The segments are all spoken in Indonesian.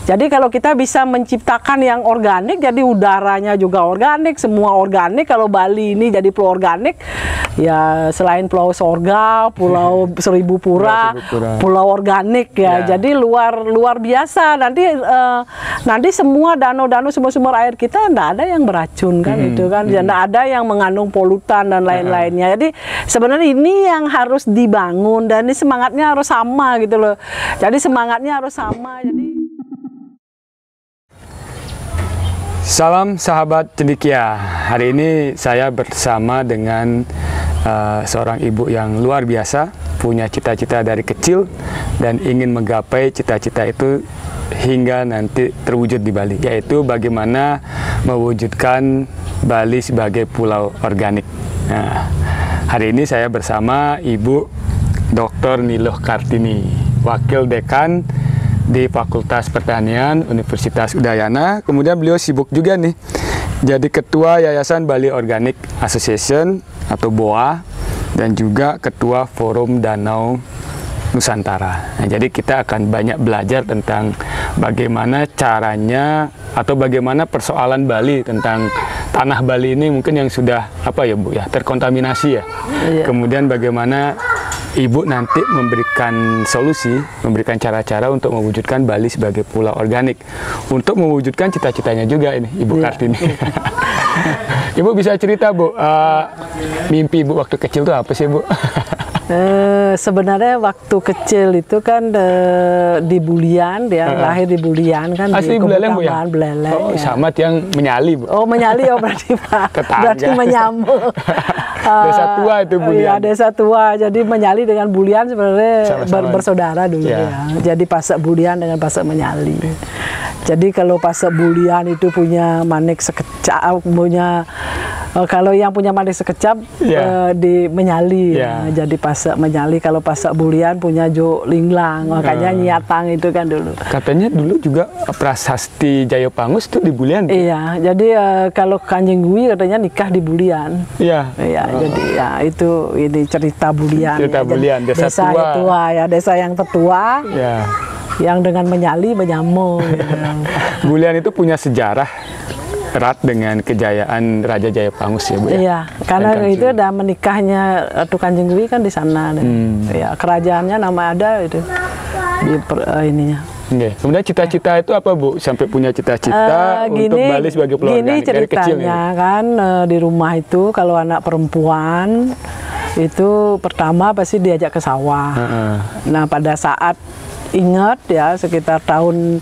Jadi kalau kita bisa menciptakan yang organik, jadi udaranya juga organik, semua organik. Kalau Bali ini jadi pulau organik, ya selain Pulau Sorga, Pulau Seribu Pura, pulau organik ya. Jadi luar biasa. Nanti semua danau-danau, semua sumber air kita tidak ada yang beracun kan, itu kan. Tidak ada yang mengandung polutan dan lain-lainnya. Jadi sebenarnya ini yang harus dibangun, dan ini semangatnya harus sama gitu loh. Jadi semangatnya harus sama. Jadi salam sahabat cendekia. Hari ini saya bersama dengan seorang ibu yang luar biasa, punya cita-cita dari kecil dan ingin menggapai cita-cita itu hingga nanti terwujud di Bali, yaitu bagaimana mewujudkan Bali sebagai pulau organik. Nah, hari ini saya bersama Ibu Dr. Niluh Kartini, Wakil Dekan di Fakultas Pertanian Universitas Udayana. Kemudian beliau sibuk juga nih jadi Ketua Yayasan Bali Organic Association atau BOA, dan juga Ketua Forum Danau Nusantara. Nah, jadi kita akan banyak belajar tentang bagaimana caranya atau bagaimana persoalan Bali, tentang tanah Bali ini mungkin yang sudah apa ya Bu ya, terkontaminasi ya. Kemudian bagaimana Ibu nanti memberikan solusi, memberikan cara-cara untuk mewujudkan Bali sebagai pulau organik, untuk mewujudkan cita-citanya juga ini Ibu Kartini. Ibu bisa cerita Bu, mimpi Ibu waktu kecil itu apa sih Bu? Sebenarnya waktu kecil itu kan di Bulian, dia lahir di Bulian kan. Asli di Buleleng Bu ya? Buleleng, oh, ya. Sama yang menyali Bu. Oh menyali, oh berarti Pak. Berarti menyambung. Desa tua itu Bulian. Iya, desa tua. Jadi menyali dengan Bulian sebenarnya bersaudara dulu ya. Jadi Pasak Bulian dengan Pasak Menyali. Jadi kalau Pasak Bulian itu punya manik sekecap, punya kalau yang punya manik sekecap di Menyali ya. Jadi Pasak Menyali, kalau Pasak Bulian punya Jo Linglang, makanya Nyiatang itu kan dulu. Katanya dulu juga Prasasti Jayapangus itu di Bulian. Iya, jadi kalau Kanjeng Gui katanya nikah di Bulian. Iya. Iya, jadi ya itu ini cerita Bulian. Cerita ya. Bulian, desa tua ya, desa yang tertua. Ya. Yang dengan menyali menyambung. Bulian itu punya sejarah erat dengan kejayaan Raja Jayapangus ya Bu ya. Iya, karena itu ada menikahnya Ratu Kanjeng Gui kan di sana. Ya, kerajaannya nama ada itu di ininya. Kemudian cita-cita itu apa Bu? Sampai punya cita-cita untuk Bali sebagai pulau organik dari kecil nih. Kan di rumah itu kalau anak perempuan itu pertama pasti diajak ke sawah. Nah pada saat ingat ya sekitar tahun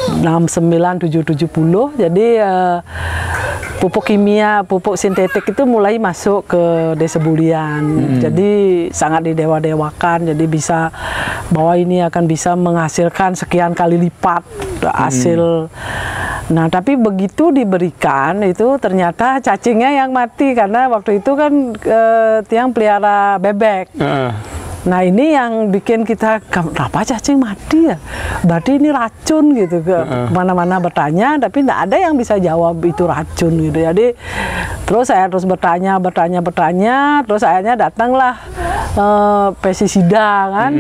69-70, jadi pupuk kimia, pupuk sintetik itu mulai masuk ke desa Bulian. Jadi sangat didewa-dewakan, jadi bisa bahwa ini akan bisa menghasilkan sekian kali lipat hasil. Nah tapi begitu diberikan itu ternyata cacingnya yang mati, karena waktu itu kan tiang pelihara bebek. Nah ini yang bikin kita, kenapa cacing mati ya? Berarti ini racun gitu. Kemana-mana bertanya, tapi tidak ada yang bisa jawab itu racun gitu. Jadi terus saya terus bertanya, terus akhirnya datanglah pestisida kan,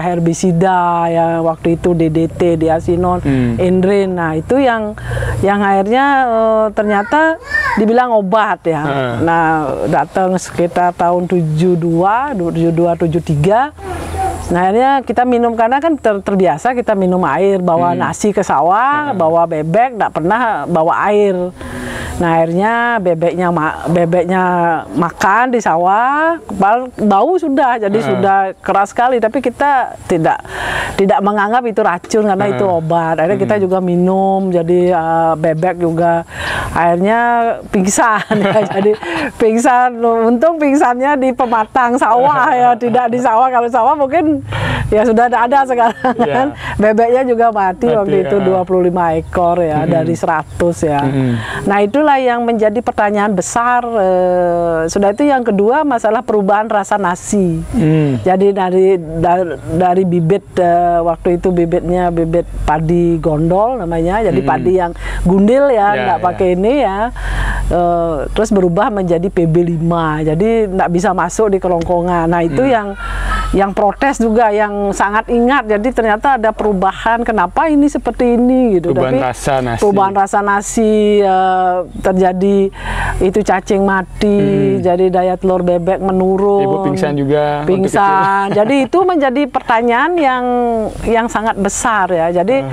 herbisida yang waktu itu DDT, diasinon, Endrin. Nah itu yang akhirnya ternyata dibilang obat ya. Nah datang sekitar tahun 73. Nah akhirnya kita minum, karena kan terbiasa kita minum air, bawa nasi ke sawah, bawa bebek, tidak pernah bawa air. Nah akhirnya bebeknya makan di sawah, bau sudah, jadi sudah keras sekali, tapi kita tidak menganggap itu racun karena itu obat. Akhirnya kita juga minum, jadi bebek juga akhirnya pingsan ya. Jadi pingsan, untung pingsannya di pematang sawah ya, tidak di sawah. Kalau sawah mungkin ya sudah ada sekarang kan. Bebeknya juga mati waktu itu 25 ekor ya dari 100 ya. Nah itulah yang menjadi pertanyaan besar. Sudah itu yang kedua, masalah perubahan rasa nasi. Jadi dari bibit, waktu itu bibitnya bibit padi gondol namanya, jadi padi yang gundil ya, nggak pakai ini ya. Terus berubah menjadi PB5, jadi nggak bisa masuk di kerongkongan. Nah itu yang protes juga, yang sangat ingat. Jadi ternyata ada perubahan, kenapa ini seperti ini gitu. Perubahan Tapi rasa nasi. perubahan rasa nasi, terjadi itu cacing mati, jadi daya telur bebek menurun. Ibu pingsan juga. Pingsan. Jadi itu menjadi pertanyaan yang sangat besar ya. Jadi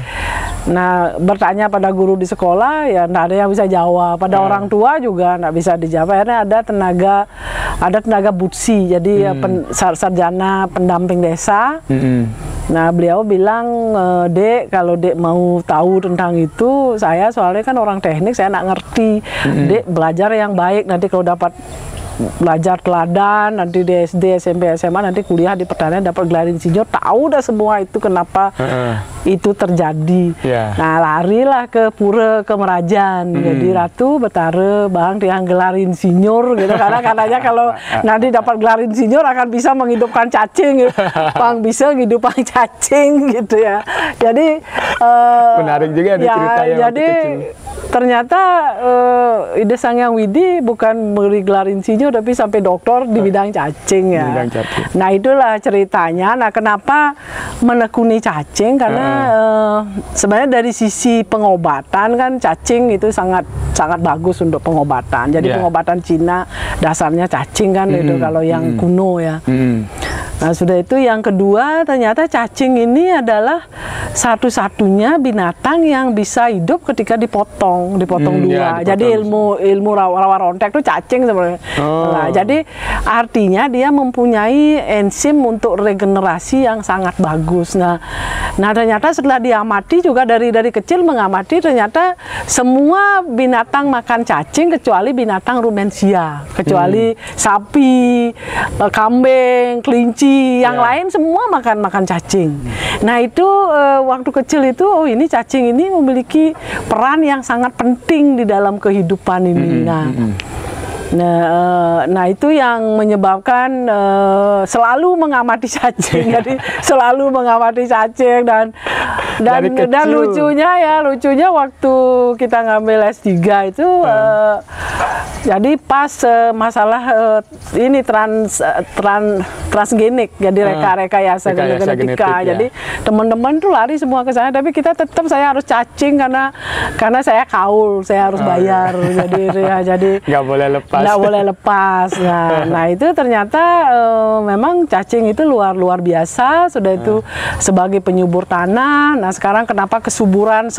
nah, bertanya pada guru di sekolah ya nggak ada yang bisa jawab. Pada orang tua juga nggak bisa dijawab. Akhirnya ada tenaga butsi, jadi sarjana pendamping desa. Nah, beliau bilang, Dek, kalau Dek mau tahu tentang itu, saya soalnya kan orang teknik, saya nggak ngerti. Dek belajar yang baik, nanti kalau dapat belajar teladan, nanti di SD, SMP, SMA, nanti kuliah di pertanian dapat gelar insinyur, tahu dah semua itu kenapa itu terjadi. Nah, larilah ke pura Kemerajan, jadi Ratu Betara Bang Tiang gelar insinyur gitu, karena katanya kalau nanti dapat gelar insinyur akan bisa menghidupkan cacing, gitu. Bang bisa menghidupkan cacing gitu ya. Jadi menarik juga nih ceritanya. Jadi ternyata Ide Sangyang Widi bukan beri gelar insinyur tapi sampai doktor di bidang cacing ya. Bidang cacing. Nah, itulah ceritanya. Nah, kenapa menekuni cacing? Karena sebenarnya dari sisi pengobatan kan cacing itu sangat bagus untuk pengobatan. Jadi pengobatan Cina dasarnya cacing kan itu kalau yang kuno ya. Nah, sudah itu yang kedua, ternyata cacing ini adalah satu-satunya binatang yang bisa hidup ketika dipotong dua. Jadi ilmu rawa rontek itu cacing sebenarnya. Nah, jadi artinya dia mempunyai enzim untuk regenerasi yang sangat bagus. Nah ternyata setelah diamati juga dari kecil mengamati, ternyata semua binatang makan cacing kecuali binatang rumensia, kecuali sapi, kambing, kelinci, yang lain semua makan cacing. Nah, itu waktu kecil itu ini cacing ini memiliki peran yang sangat penting di dalam kehidupan ini. Nah, itu yang menyebabkan selalu mengamati cacing. Jadi selalu mengamati cacing dan lucunya waktu kita ngambil S3 itu jadi pas masalah ini transgenik, jadi rekayasa genetika. Jadi teman-teman tuh lari semua ke sana, tapi saya harus cacing karena saya kaul, saya harus bayar. Jadi nggak boleh lepas. Nah, itu ternyata memang cacing itu luar biasa. Sudah itu sebagai penyubur tanah. Nah, sekarang kenapa kesuburan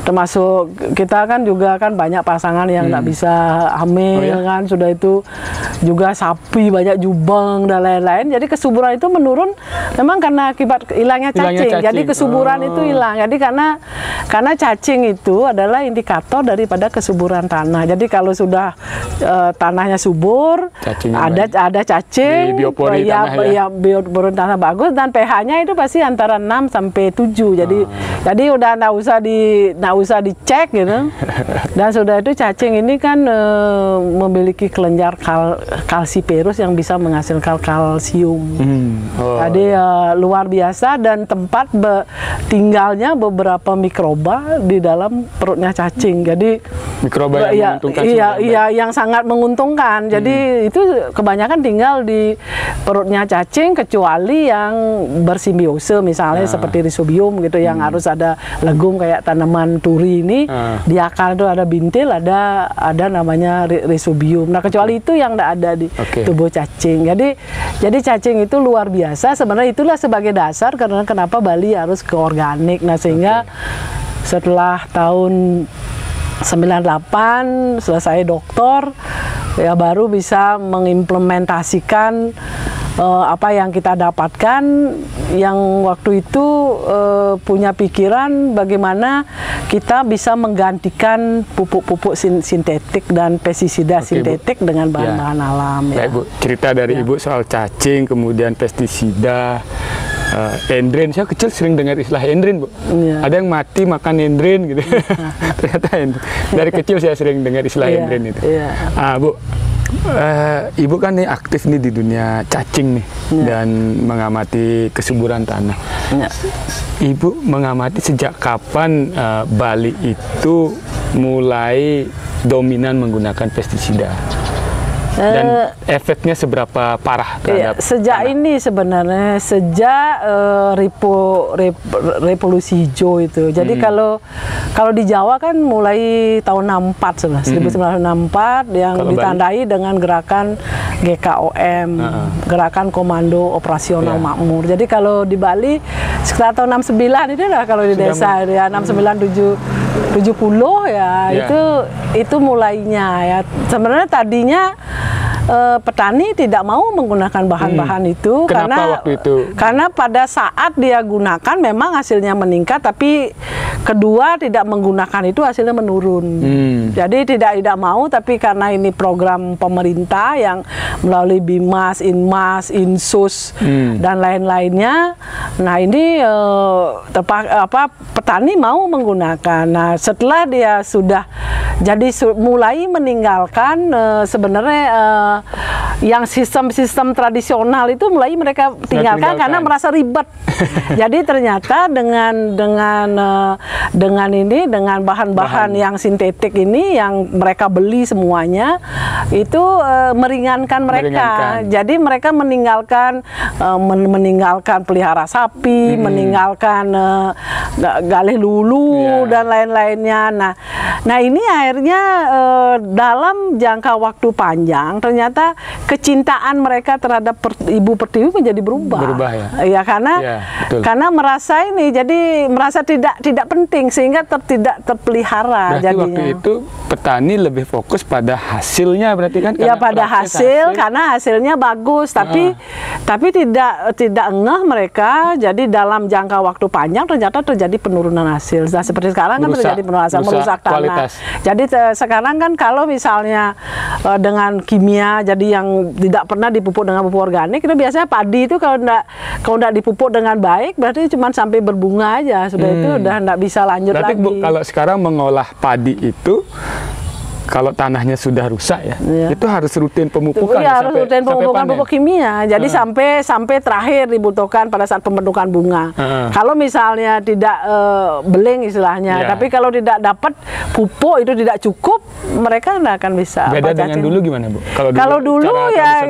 termasuk kita kan juga kan banyak pasangan yang nggak bisa hamil kan. Sudah itu juga sapi banyak jubang dan lain-lain. Jadi kesuburan itu menurun memang karena akibat hilangnya cacing. Jadi kesuburan itu hilang. Jadi karena cacing itu adalah indikator daripada kesuburan tanah. Jadi kalau sudah tanahnya subur, ada cacing, biopori tanah bagus, dan pH-nya itu pasti antara 6 sampai 7. Jadi udah nggak usah dicek gitu. Dan sudah itu cacing ini kan memiliki kelenjar kalsiferus yang bisa menghasilkan kalsium. Jadi luar biasa, dan tempat tinggalnya beberapa mikroba di dalam perutnya cacing. Jadi mikroba yang menguntungkan. Yang sangat menguntungkan. Jadi itu kebanyakan tinggal di perutnya cacing, kecuali yang bersimbiose misalnya seperti rhizobium gitu, yang harus ada legum kayak tanaman turi ini. Di akar itu ada bintil, ada namanya rhizobium. Nah, kecuali itu yang tidak ada di tubuh cacing. Jadi cacing itu luar biasa. Sebenarnya itulah sebagai dasar karena kenapa Bali harus ke organik. Nah, sehingga setelah tahun 98 selesai doktor ya baru bisa mengimplementasikan apa yang kita dapatkan, yang waktu itu punya pikiran bagaimana kita bisa menggantikan pupuk-pupuk sintetik dan pestisida sintetik dengan bahan-bahan alam. Ya, Ibu, cerita dari Ibu soal cacing, kemudian pestisida, endrin. Saya kecil sering dengar istilah endrin, Bu. Ada yang mati makan endrin gitu. Ternyata dari kecil saya sering dengar istilah endrin itu. Bu, Ibu kan nih aktif nih di dunia cacing nih dan mengamati kesuburan tanah. Ibu mengamati sejak kapan Bali itu mulai dominan menggunakan pestisida? Dan efeknya seberapa parah terhadap sejak tanah? ini sebenarnya sejak revolusi hijau itu. Jadi kalau di Jawa kan mulai tahun 64 1964 yang Kalau ditandai dengan gerakan GKOM, Gerakan Komando Operasional Makmur. Jadi kalau di Bali sekitar tahun 69 itu lah, kalau di desa ya 69 70 ya, itu mulainya ya. Sebenarnya tadinya petani tidak mau menggunakan bahan-bahan itu. Kenapa waktu itu? Karena pada saat dia gunakan memang hasilnya meningkat, tapi kedua tidak menggunakan itu hasilnya menurun. Jadi tidak mau, tapi karena ini program pemerintah yang melalui Bimas, Inmas, Insus dan lain-lainnya. Nah ini petani mau menggunakan. Nah setelah dia sudah jadi mulai meninggalkan sebenarnya yang sistem-sistem tradisional itu mulai mereka tinggalkan karena merasa ribet. Jadi ternyata dengan bahan-bahan yang sintetik ini yang mereka beli semuanya itu meringankan mereka. Jadi mereka meninggalkan pelihara sapi, meninggalkan galih lulu dan lain-lainnya. Nah ini akhirnya dalam jangka waktu panjang ternyata kecintaan mereka terhadap ibu pertiwi menjadi berubah. Ya karena merasa tidak penting sehingga tidak terpelihara. Berarti jadinya waktu itu petani lebih fokus pada hasilnya, berarti kan? Ya pada hasil karena hasilnya bagus, tapi tidak ngeh mereka. Jadi dalam jangka waktu panjang ternyata terjadi penurunan hasil. Nah seperti sekarang kan terjadi penurunan hasil, merusak tanah. Kualitas. Jadi sekarang kan kalau misalnya dengan kimia, jadi yang tidak pernah dipupuk dengan pupuk organik, itu biasanya padi itu kalau tidak dipupuk dengan baik berarti cuma sampai berbunga aja, sudah itu udah tidak bisa lanjut berarti, lagi. Bu, kalau sekarang mengolah padi itu kalau tanahnya sudah rusak itu harus rutin pemupukan. Iya, harus rutin pemupukan pupuk kimia. Jadi sampai terakhir dibutuhkan pada saat pembentukan bunga. Kalau misalnya tidak beling istilahnya, tapi kalau tidak dapat pupuk itu tidak cukup, mereka tidak akan bisa. Beda dengan dulu gimana, Bu? Kalau dulu ya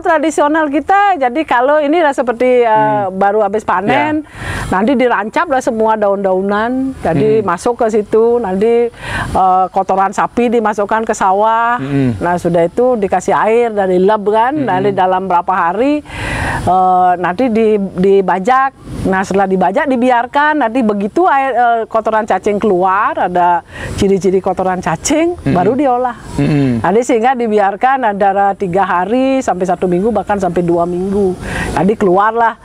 tradisional kita. Jadi kalau ini seperti baru habis panen, nanti dirancap lah semua daun-daunan, jadi masuk ke situ, nanti kotoran sapi dimasukkan ke sawah. Nah sudah itu dikasih air dari leb kan, nanti dalam berapa hari nanti dibajak. Nah setelah dibajak dibiarkan, nanti begitu air kotoran cacing keluar, ada ciri-ciri kotoran cacing, baru diolah. Nanti sehingga dibiarkan antara 3 hari sampai 1 minggu, bahkan sampai 2 minggu. Nanti keluarlah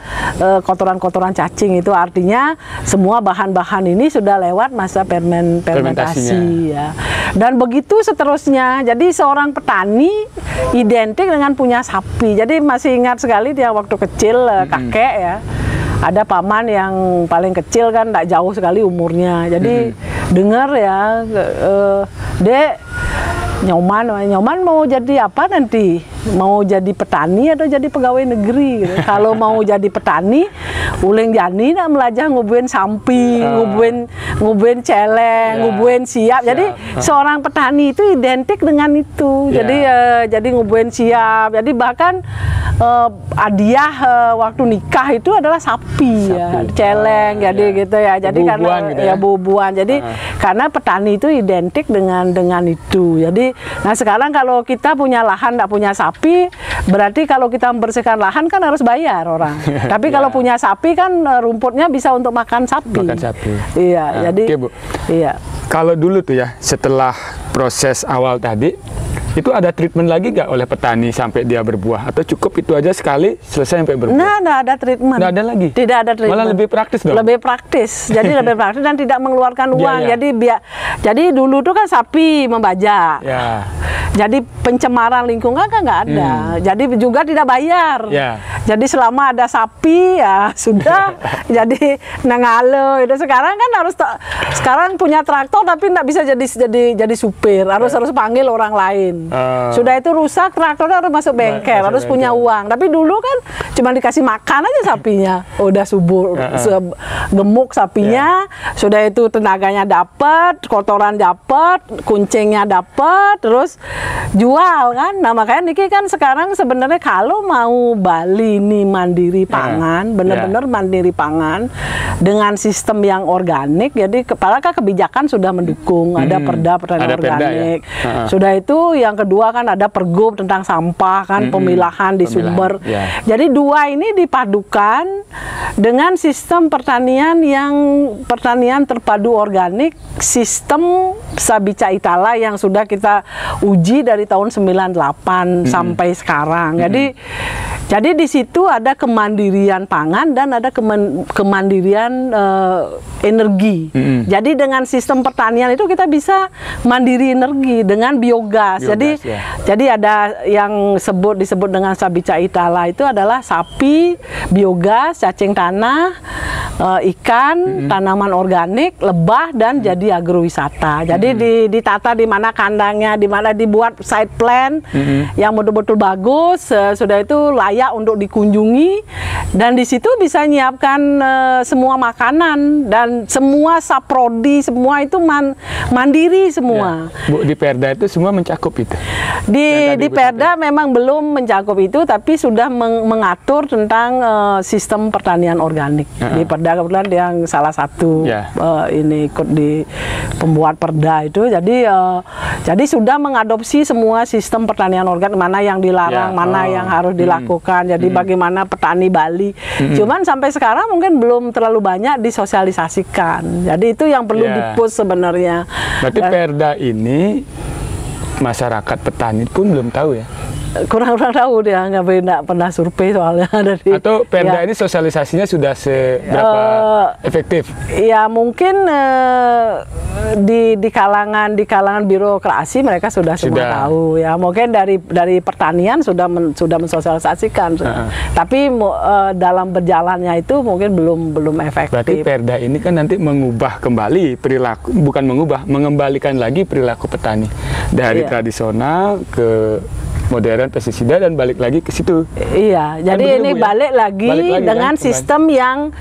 kotoran-kotoran cacing, itu artinya semua bahan-bahan ini sudah lewat masa fermentasi ya. Dan begitu seterusnya. Jadi seorang petani identik dengan punya sapi. Jadi masih ingat sekali dia waktu kecil, kakek ya, ada paman yang paling kecil kan, tidak jauh sekali umurnya. Jadi dengar ya, Dek, Nyoman mau jadi apa nanti? Mau jadi petani atau jadi pegawai negeri gitu. Kalau mau jadi petani, uleng jani nak melajah ngubuin sampi, ngubuin celeng, ngubuin siap. Jadi seorang petani itu identik dengan itu. Jadi ngubuin siap. Jadi bahkan hadiah waktu nikah itu adalah sapi. Ya, celeng, jadi gitu ya. Jadi karena gitu ya, bubuan. Jadi karena petani itu identik dengan itu. Jadi nah sekarang kalau kita punya lahan tidak punya sapi, berarti kalau kita membersihkan lahan kan harus bayar orang. Tapi kalau punya sapi kan rumputnya bisa untuk makan sapi. Iya, jadi Bu. Iya. Kalau dulu tuh ya, setelah proses awal tadi, itu ada treatment lagi nggak oleh petani sampai dia berbuah? Atau cukup itu aja sekali selesai sampai berbuah? Nah, nggak ada treatment. Nggak ada lagi? Tidak ada treatment. Malah lebih praktis dong? Lebih praktis. Jadi lebih praktis dan tidak mengeluarkan uang. Jadi dulu tuh kan sapi membajak. Jadi pencemaran lingkungan kan nggak ada. Jadi juga tidak bayar. Jadi selama ada sapi ya sudah. Jadi nangalo itu sekarang kan sekarang punya traktor tapi nggak bisa jadi supir. Harus panggil orang lain. Sudah itu rusak, traktornya harus masuk bengkel, harus punya uang. Tapi dulu kan cuma dikasih makan aja sapinya, udah subur, gemuk sapinya. Sudah itu tenaganya dapat, kotoran dapat, kuncingnya dapat, terus jual kan. Nah makanya Niki kan sekarang sebenarnya kalau mau Bali ini mandiri pangan, benar-benar mandiri pangan dengan sistem yang organik, jadi apakah kebijakan sudah mendukung, ada perda pertanian organik, sudah itu yang kedua kan ada pergub tentang sampah kan, pemilahan di sumber. Jadi dua ini dipadukan dengan sistem pertanian yang pertanian terpadu organik, sistem Sabica Itala yang sudah kita uji dari tahun 98 sampai sekarang. Jadi di situ ada kemandirian pangan dan ada kemandirian energi. Jadi dengan sistem pertanian itu kita bisa mandiri energi dengan biogas. Jadi ada yang disebut dengan Sabica Itala itu adalah sapi, biogas, cacing tanah, ikan, tanaman organik, lebah, dan jadi agrowisata. Jadi ditata di mana kandangnya, di mana dibuat side plan yang betul-betul bagus, sudah itu layak untuk dikunjungi, dan di situ bisa nyiapkan semua makanan dan semua saprodi, semua itu mandiri semua. Bu, di Perda itu semua mencakup itu? Di Perda memang belum mencakup itu, tapi sudah mengatur tentang sistem pertanian organik. Di Perda kebetulan yang salah satu ini ikut di pembuat Perda itu, jadi sudah mengadopsi semua sistem pertanian organik, mana yang dilarang, mana yang harus dilakukan. Jadi bagaimana petani Bali. Cuman sampai sekarang mungkin belum terlalu banyak disosialisasikan. Jadi itu yang perlu di-push sebenarnya. Berarti Perda ini masyarakat petani pun belum tahu ya? Kurang tahu dia, nggak pernah survei soalnya dari. Atau Perda ini sosialisasinya sudah seberapa efektif? Ya mungkin di kalangan birokrasi mereka sudah semua tahu ya. Mungkin dari pertanian sudah mensosialisasikan. Tapi dalam berjalannya itu mungkin belum efektif. Berarti Perda ini kan nanti mengubah kembali perilaku, bukan mengembalikan lagi perilaku petani dari tradisional ke modern pestisida dan balik lagi ke situ. Iya, jadi ini balik lagi dengan sistem yang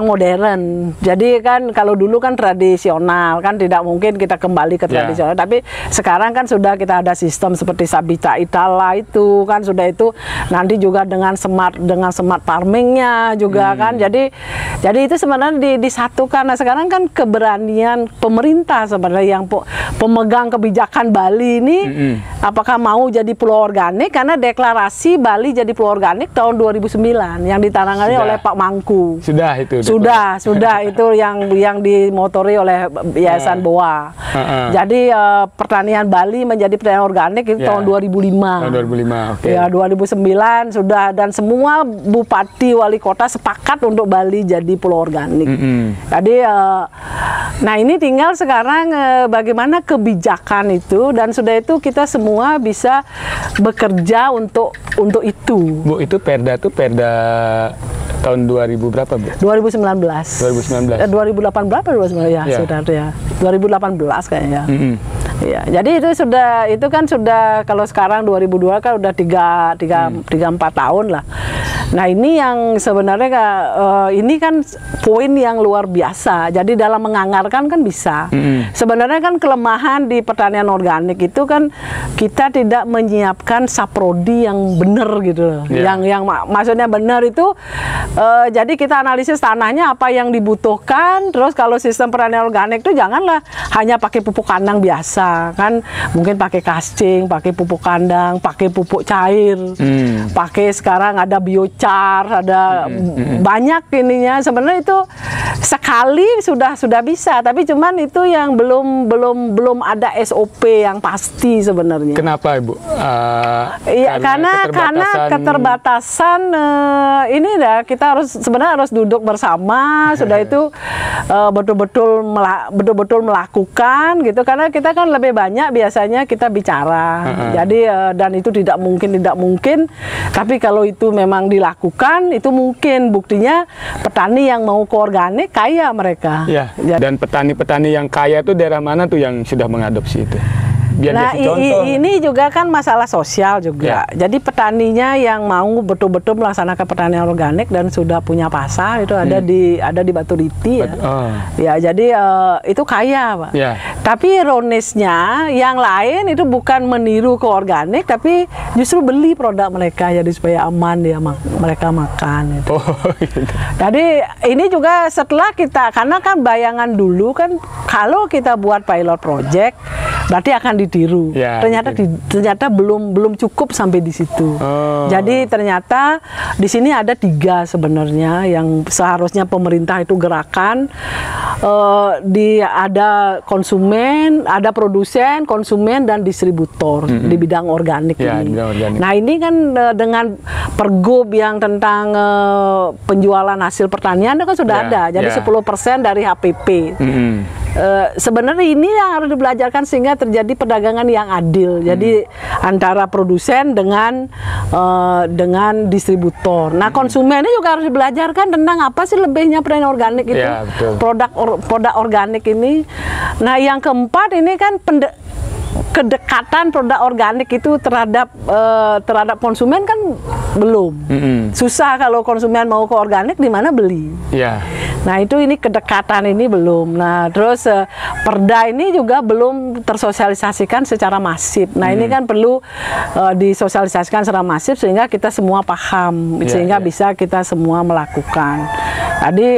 modern. Jadi kan kalau dulu kan tradisional, kan tidak mungkin kita kembali ke tradisional. Tapi sekarang kan sudah kita ada sistem seperti Sabica Itala itu kan sudah itu, nanti juga dengan smart farmingnya juga kan. Jadi itu sebenarnya disatukan. Nah sekarang kan keberanian pemerintah sebenarnya yang pemegang kebijakan Bali ini, apakah mau jadi pulau organik, karena deklarasi Bali jadi pulau organik tahun 2009 yang ditandatangani oleh Pak Mangku. Sudah itu. Sudah itu yang dimotori oleh Yayasan BOA. Jadi pertanian Bali menjadi pertanian organik itu tahun 2005. Tahun 2005, Ya 2009 sudah, dan semua bupati wali kota sepakat untuk Bali jadi pulau organik. Jadi nah ini tinggal sekarang bagaimana kebijakan itu, dan sudah itu kita semua bisa bekerja untuk itu. Bu, itu Perda tahun 2000 berapa, Bu? 2019. 2018 atau 2019 ya, sudah ya. 2018 kayaknya. Ya, jadi itu kan sudah, kalau sekarang 2002 kan udah 3-4 tahun lah. Nah ini yang sebenarnya ini kan poin yang luar biasa. Jadi dalam menganggarkan kan bisa. Sebenarnya kan kelemahan di pertanian organik itu kan kita tidak menyiapkan saprodi yang benar gitu loh. Yang maksudnya benar itu jadi kita analisis tanahnya apa yang dibutuhkan. Terus kalau sistem pertanian organik itu janganlah hanya pakai pupuk kandang biasa kan, mungkin pakai kascing, pakai pupuk kandang, pakai pupuk cair, pakai sekarang ada biochar, ada banyak ininya. Sebenarnya itu sekali sudah bisa, tapi cuman itu yang belum ada SOP yang pasti sebenarnya. Kenapa, Ibu? Iya, karena keterbatasan ini dah, kita sebenarnya harus duduk bersama, sudah itu betul-betul melakukan gitu, karena kita kan lebih banyak biasanya kita bicara. Jadi dan itu tidak mungkin, tapi kalau itu memang dilakukan itu mungkin. Buktinya petani yang mau ke organik kaya mereka. Dan petani-petani yang kaya itu daerah mana tuh yang sudah mengadopsi itu? biar Nah, jadi contoh. ini juga kan masalah sosial juga. Jadi petaninya yang mau betul-betul melaksanakan pertanian organik dan sudah punya pasar itu ada di Batu Riti ya. Ya, jadi itu kaya, Pak. Ya. Tapi ironisnya yang lain itu bukan meniru ke organik, tapi justru beli produk mereka jadi supaya aman dia mereka makan. Gitu. Oh, gitu. Jadi ini juga setelah kita, karena kan bayangan dulu kan kalau kita buat pilot project berarti akan ditiru. Ya, ternyata belum cukup sampai di situ. Jadi ternyata di sini ada 3 sebenarnya yang seharusnya pemerintah itu gerakan. Ada konsumen, ada produsen, konsumen dan distributor di bidang organik ini. Bidang organik. Nah ini kan dengan pergub yang tentang penjualan hasil pertanian itu kan sudah ada. Jadi 10% dari HPP. Sebenarnya ini yang harus dibelajarkan sehingga terjadi perdagangan yang adil. Jadi antara produsen dengan distributor. Nah konsumen ini juga harus dibelajarkan tentang apa sih lebihnya pertanian organik itu. Ya, betul. Produk organik ini. Nah yang keempat ini kan kedekatan produk organik itu terhadap konsumen kan belum. Susah kalau konsumen mau ke organik di mana beli. Ya. Nah itu ini kedekatan ini belum. Nah terus perda ini juga belum tersosialisasikan secara masif. Nah ini kan perlu disosialisasikan secara masif sehingga kita semua paham, sehingga bisa kita semua melakukan. Tadi,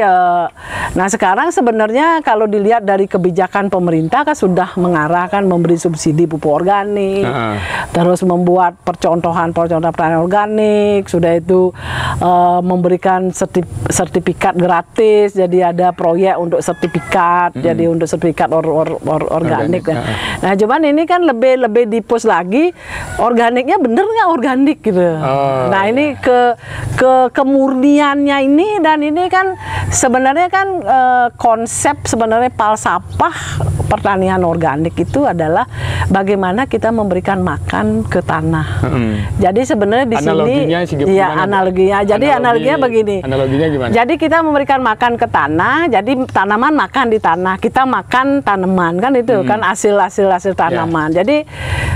nah sekarang sebenarnya kalau dilihat dari kebijakan pemerintah kan sudah mengarahkan memberi subsidi pupuk organik, terus membuat percontohan pertanian organik, sudah itu memberikan sertifikat gratis, jadi ada proyek untuk sertifikat, jadi untuk sertifikat organik. Nah cuman ini kan lebih dipus lagi, organiknya bener nggak organik gitu. Nah ini kemurniannya ini, dan ini kan sebenarnya kan konsep sebenarnya falsafah pertanian organik itu adalah bagaimana kita memberikan makan ke tanah. Jadi sebenarnya di sini ya analoginya. Jadi analoginya begini. Analoginya gimana? Jadi kita memberikan makan ke tanah, jadi tanaman makan di tanah, kita makan tanaman kan itu kan hasil tanaman. Jadi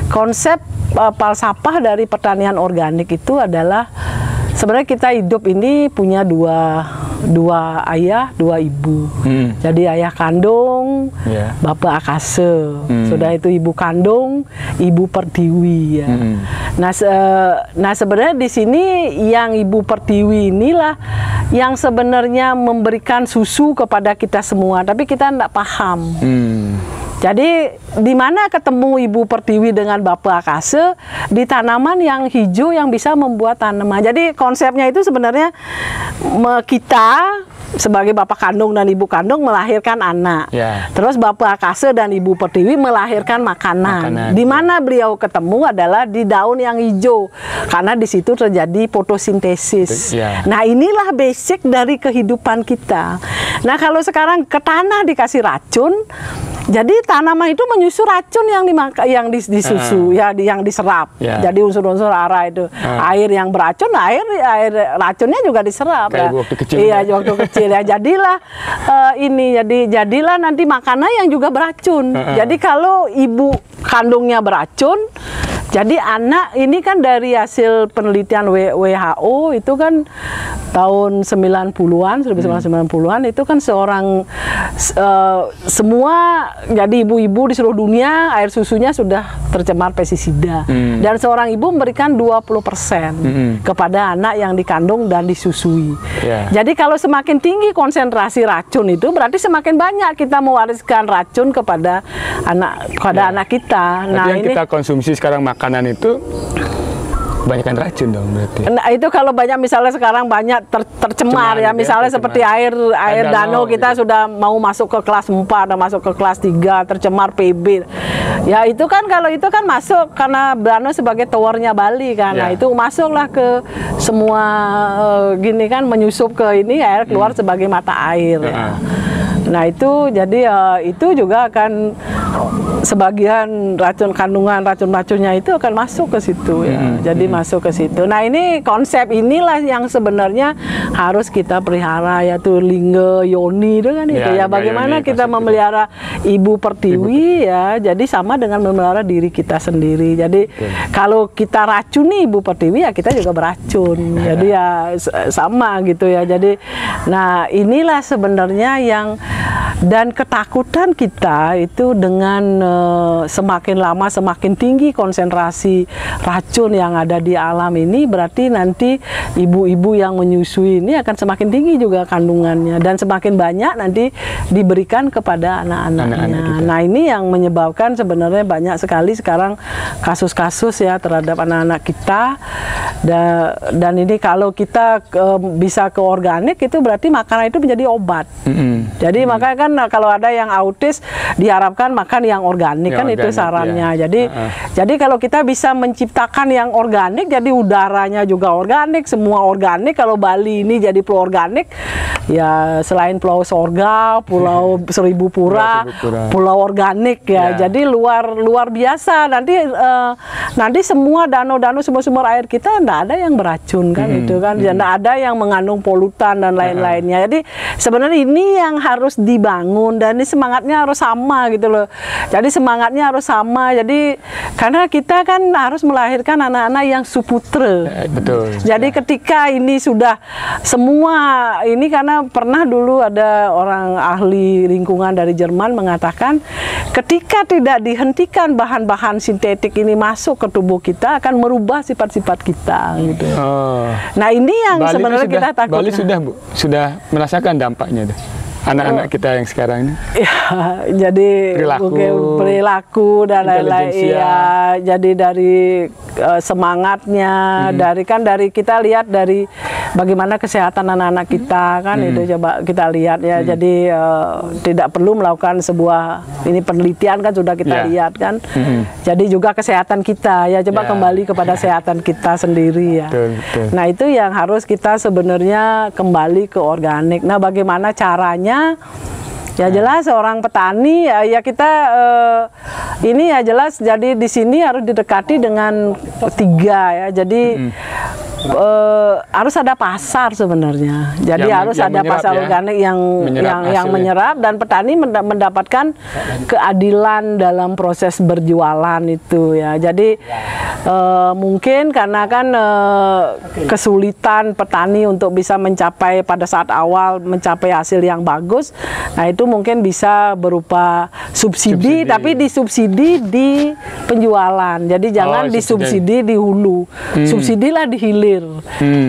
konsep falsafah dari pertanian organik itu adalah sebenarnya kita hidup ini punya dua ayah, 2 ibu. Jadi ayah kandung, bapak akase. Sudah itu ibu kandung, ibu pertiwi. Ya. Nah sebenarnya di sini yang ibu pertiwi inilah yang sebenarnya memberikan susu kepada kita semua, tapi kita tidak paham. Jadi di mana ketemu ibu pertiwi dengan bapak akase? Di tanaman yang hijau yang bisa membuat tanaman. Jadi konsepnya itu sebenarnya kita sebagai bapak kandung dan ibu kandung melahirkan anak. Terus bapak akase dan ibu pertiwi melahirkan makanan. Di mana beliau ketemu adalah di daun yang hijau, karena di situ terjadi fotosintesis. Nah inilah basic dari kehidupan kita. Nah kalau sekarang ke tanah dikasih racun, jadi tanaman itu menyusu racun yang disusu, yang diserap. Jadi unsur-unsur hara itu, air yang beracun, air racunnya juga diserap. Kayak waktu kecil. Iya, waktu kecil ya. Jadilah jadilah nanti makanan yang juga beracun. Jadi kalau ibu kandungnya beracun, jadi anak ini kan dari hasil penelitian WHO itu kan tahun 90-an, 1990-an itu kan semua jadi ibu-ibu di seluruh dunia air susunya sudah tercemar pestisida. Dan seorang ibu memberikan 20% kepada anak yang dikandung dan disusui. Jadi kalau semakin tinggi konsentrasi racun itu berarti semakin banyak kita mewariskan racun kepada anak kita. Nah, yang kita konsumsi sekarang makanan itu kebanyakan racun dong berarti. Nah itu kalau banyak misalnya sekarang banyak tercemar ya, misalnya seperti air danau kita gitu. Sudah mau masuk ke kelas 4 dan masuk ke kelas 3 tercemar PB. Ya itu kan kalau itu kan masuk karena danau sebagai towernya Bali kan. Nah itu masuklah ke semua gini kan, menyusup ke ini air keluar sebagai mata air ya. Nah itu jadi itu juga akan sebagian kandungan racun-racunnya itu akan masuk ke situ ya. Jadi masuk ke situ. Nah, ini konsep inilah yang sebenarnya harus kita pelihara, yaitu lingga yoni itu kan itu ya. Bagaimana kita memelihara ibu pertiwi ya. Jadi sama dengan memelihara diri kita sendiri. Jadi kalau kita racuni ibu pertiwi ya kita juga beracun. Jadi ya sama gitu ya. Jadi nah, inilah sebenarnya yang dan ketakutan kita itu dengan semakin lama semakin tinggi konsentrasi racun yang ada di alam ini, berarti nanti ibu-ibu yang menyusui ini akan semakin tinggi juga kandungannya dan semakin banyak nanti diberikan kepada anak-anaknya. Nah, ini yang menyebabkan sebenarnya banyak sekali sekarang kasus-kasus ya terhadap anak-anak kita. Dan ini kalau kita bisa ke organik itu berarti makanan itu menjadi obat. Jadi makanya kan kalau ada yang autis diharapkan makan yang organik kan itu sarannya. Jadi kalau kita bisa menciptakan yang organik, jadi udaranya juga organik, semua organik. Kalau Bali ini jadi pulau organik, ya selain Pulau Sorga, Pulau Seribu Pura, pulau organik ya. Jadi luar biasa. Nanti semua danau-danau, semua sumber air kita tidak ada yang beracun kan itu kan. Tidak ada yang mengandung polutan dan lain-lainnya. Jadi sebenarnya ini yang harus dibangun dan ini semangatnya harus sama gitu loh. Jadi semangatnya harus sama. Jadi karena kita kan harus melahirkan anak-anak yang suputra. Betul. Jadi ketika ini sudah semua ini, karena pernah dulu ada orang ahli lingkungan dari Jerman mengatakan ketika tidak dihentikan bahan-bahan sintetik ini masuk ke tubuh kita akan merubah sifat-sifat kita gitu. Nah, ini yang sebenarnya kita takut. Bali sudah merasakan dampaknya tuh. Anak-anak kita yang sekarang ini ya, jadi perilaku dan lain-lain ya. Jadi dari semangatnya, dari kita lihat dari bagaimana kesehatan anak-anak kita kan itu coba kita lihat ya. Jadi tidak perlu melakukan sebuah ini penelitian kan sudah kita lihat kan. Jadi juga kesehatan kita ya, coba kembali kepada kesehatan kita sendiri ya. Betul. Nah, itu yang harus kita sebenarnya kembali ke organik. Nah, bagaimana caranya? Ya jelas seorang petani ya kita ini ya jelas, jadi di sini harus didekati dengan 3 ya. Jadi harus ada pasar sebenarnya. Jadi harus ada pasar organik yang menyerap dan petani mendapatkan keadilan dalam proses berjualan itu ya. Jadi mungkin karena kan kesulitan petani untuk bisa mencapai pada saat awal mencapai hasil yang bagus. Nah, itu mungkin bisa berupa subsidi. Tapi disubsidi di penjualan. Jadi jangan disubsidi di hulu. Subsidilah di hilir.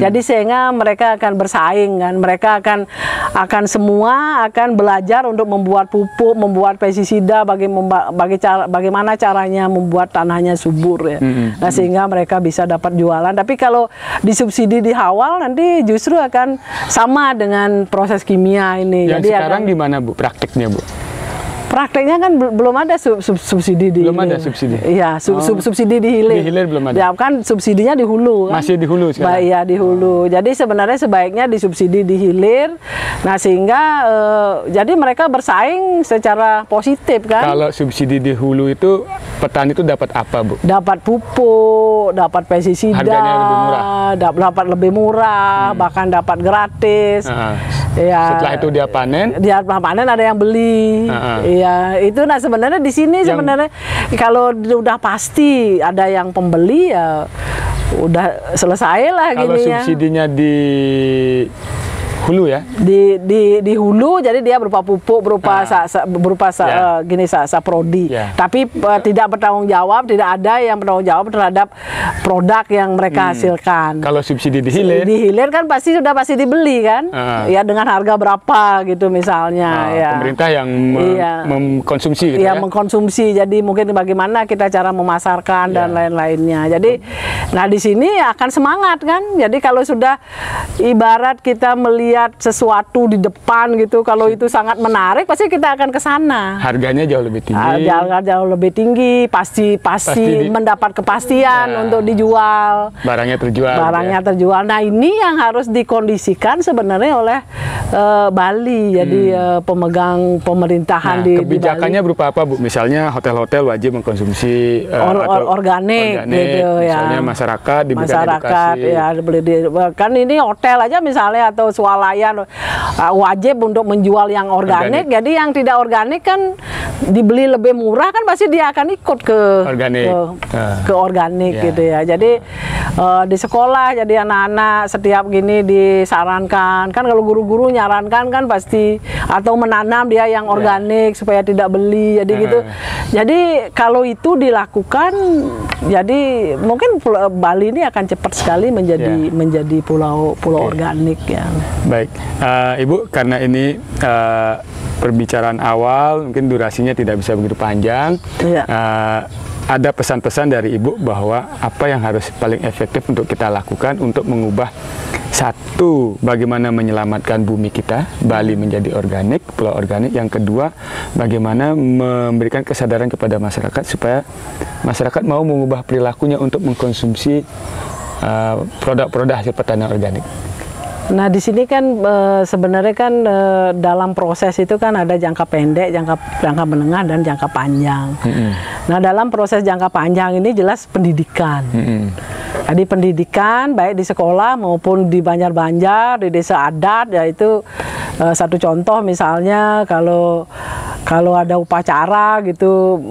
Jadi sehingga mereka akan bersaing kan, mereka akan semua akan belajar untuk membuat pupuk, membuat pestisida, bagaimana caranya membuat tanahnya subur ya. Nah, sehingga mereka bisa dapat jualan. Tapi kalau disubsidi di awal nanti justru akan sama dengan proses kimia ini. Yang jadi sekarang gimana Bu praktiknya Bu? Prakteknya kan belum ada subsidi di belum hilir. Ada subsidi. Iya, subsidi di hilir. Di hilir belum ada. Ya kan subsidinya di hulu kan. Masih di hulu sekarang. Iya, di hulu. Jadi sebenarnya sebaiknya disubsidi di hilir. Nah, sehingga jadi mereka bersaing secara positif kan. Kalau subsidi di hulu itu petani itu dapat apa, Bu? Dapat pupuk, dapat pestisida. Harganya lebih murah. Dapat lebih murah, bahkan dapat gratis. Ya, setelah itu dia panen. Dia panen ada yang beli. Ya, itu nah sebenarnya di sini sebenarnya kalau udah pasti ada yang pembeli ya udah selesai lah gini ya. Kalau subsidinya di hulu ya? Di hulu, jadi dia berupa pupuk, berupa saprodi. Tapi tidak bertanggung jawab, tidak ada yang bertanggung jawab terhadap produk yang mereka hasilkan. Kalau subsidi di hilir? Di hilir kan pasti dibeli kan, ya dengan harga berapa gitu misalnya. Ya. Pemerintah yang mengkonsumsi gitu ya? Mengkonsumsi. Jadi mungkin bagaimana kita cara memasarkan dan lain-lainnya. Jadi, nah di sini akan semangat kan. Jadi kalau sudah ibarat kita melihat melihat sesuatu di depan gitu, kalau itu sangat menarik, pasti kita akan ke sana. Harganya jauh lebih tinggi. Jauh lebih tinggi, pasti mendapat kepastian untuk dijual. Barangnya terjual. Terjual. Nah, ini yang harus dikondisikan sebenarnya oleh Bali. Jadi pemegang pemerintahan di kebijakannya Bali. berupa apa, Bu? Misalnya hotel-hotel wajib mengkonsumsi organik gitu ya. Misalnya masyarakat diberikan edukasi. Kan ini hotel aja misalnya atau swalayan wajib untuk menjual yang organik. Jadi yang tidak organik kan dibeli lebih murah, kan pasti dia akan ikut ke organik gitu ya. Jadi di sekolah, jadi anak-anak setiap gini disarankan, kan kalau guru-guru nyarankan kan pasti, atau menanam dia yang organik supaya tidak beli, jadi gitu. Jadi kalau itu dilakukan, jadi mungkin Bali ini akan cepat sekali menjadi pulau organik ya. Baik, Ibu, karena ini perbicaraan awal, mungkin durasinya tidak bisa begitu panjang. Ada pesan-pesan dari Ibu bahwa apa yang harus paling efektif untuk kita lakukan untuk mengubah, satu, bagaimana menyelamatkan bumi kita, Bali menjadi organik, pulau organik. Yang kedua, bagaimana memberikan kesadaran kepada masyarakat supaya masyarakat mau mengubah perilakunya untuk mengkonsumsi produk-produk hasil pertanian organik. Nah, di sini kan sebenarnya kan dalam proses itu kan ada jangka pendek, jangka menengah, dan jangka panjang. Nah, dalam proses jangka panjang ini jelas pendidikan. Jadi pendidikan baik di sekolah maupun di Banjar-Banjar, di desa adat, yaitu satu contoh misalnya kalau ada upacara gitu,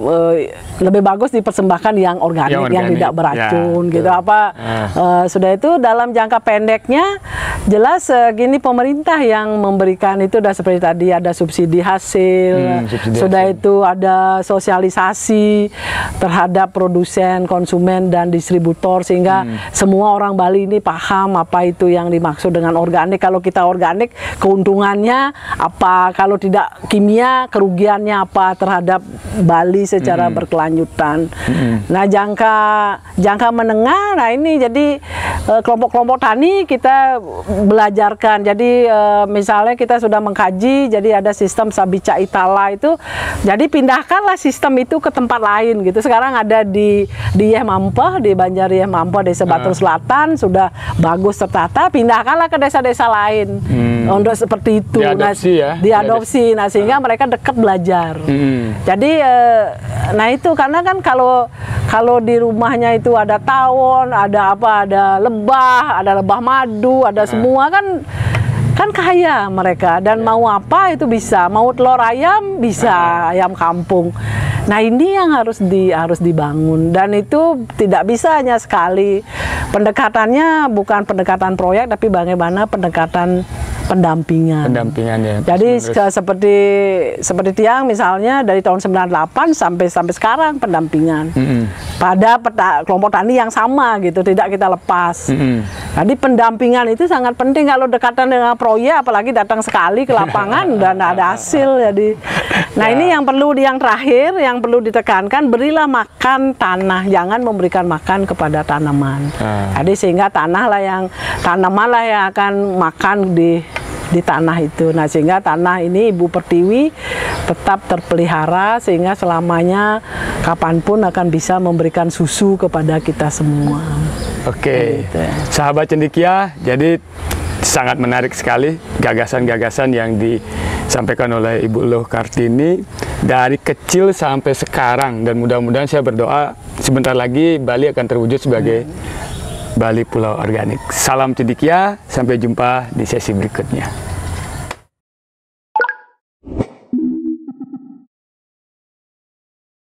lebih bagus dipersembahkan yang organik, yang tidak beracun gitu. Sudah itu dalam jangka pendeknya jelas gini, pemerintah yang memberikan itu udah seperti tadi, ada subsidi hasil, itu ada sosialisasi terhadap produsen, konsumen, dan distributor, sehingga semua orang Bali ini paham apa itu yang dimaksud dengan organik. Kalau kita organik, keuntungannya apa, kalau tidak kimia, kerugiannya apa terhadap Bali secara berkelanjutan. Nah, jangka menengah, nah ini jadi kelompok-kelompok tani kita belajarkan. Jadi misalnya kita sudah mengkaji, jadi ada sistem Sabica Itala itu, jadi pindahkanlah sistem itu ke tempat lain gitu. Sekarang ada di Yeh Mampeh, di Banjar Yeh Mampeh, Desa Batur Selatan, sudah bagus tertata, pindahkanlah ke desa-desa lain untuk seperti itu. Diadopsi, nah sehingga mereka dekat belajar. Jadi nah itu karena kan kalau di rumahnya itu ada tawon, ada lebah madu, ada semua kan kaya mereka, dan mau apa itu bisa, mau telur ayam bisa, ayam kampung. Nah, ini yang harus dibangun, dan itu tidak bisa hanya sekali. Pendekatannya bukan pendekatan proyek, tapi bagaimana pendekatan pendampingan. Jadi seperti Tiang misalnya dari tahun 98 sampai sekarang pendampingan pada kelompok tani yang sama gitu, tidak kita lepas. Jadi pendampingan itu sangat penting. Kalau dekatan dengan proyek, apalagi datang sekali ke lapangan dan ada hasil. Jadi, nah ini yang terakhir yang perlu ditekankan, berilah makan tanah, jangan memberikan makan kepada tanaman. Jadi sehingga tanaman lah yang akan makan di tanah itu. Nah, sehingga tanah ini Ibu Pertiwi tetap terpelihara sehingga selamanya kapanpun akan bisa memberikan susu kepada kita semua. Oke, sahabat cendekia, jadi sangat menarik sekali gagasan-gagasan yang disampaikan oleh Ibu Luh Kartini dari kecil sampai sekarang, dan mudah-mudahan saya berdoa sebentar lagi Bali akan terwujud sebagai Bali Pulau Organik. Salam cendekia, sampai jumpa di sesi berikutnya.